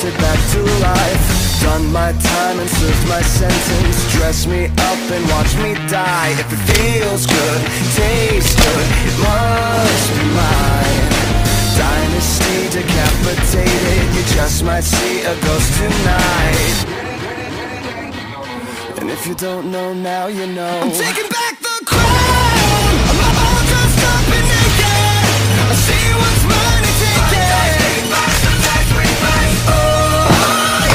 resurrected back to life. Done my time and served my sentence. Dress me up and watch me die. If it feels good, tastes good, it must be mine. Dynasty decapitated, you just might see a ghost tonight. And if you don't know now, you know. I'm taking back the crown. I'm all dressed up and naked. I see what's mine and take it. Oh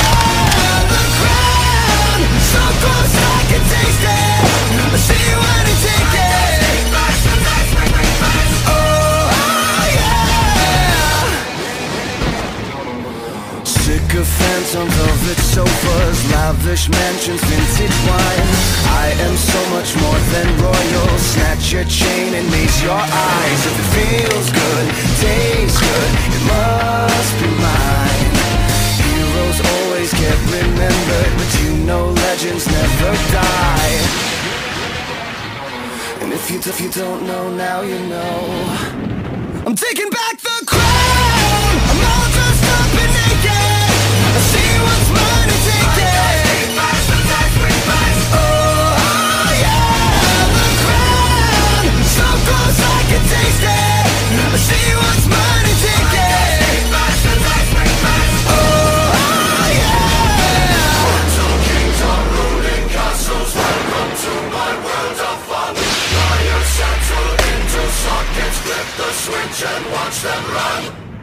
yeah, the crown. So close I can taste it. I see what and take it. Oh yeah. Sycophants on velvet sofas, lavish mansions, vintage wine. I am so much more than royal. Snatch your chain and raise your eyes. If it feels good, tastes good, it must be mine. Heroes always get remembered, but you know legends never die. And if you don't know now, you know. I'm taking back the crown. I'm all dressed up and naked. I see what's mine and take it. Oh yeah, the crown. So close I can taste it. I see what's mine and take it. Oh yeah. Mortal kings are ruling castles. Welcome to my world of fun. Liars settle into sockets. Flip the switch and watch them run.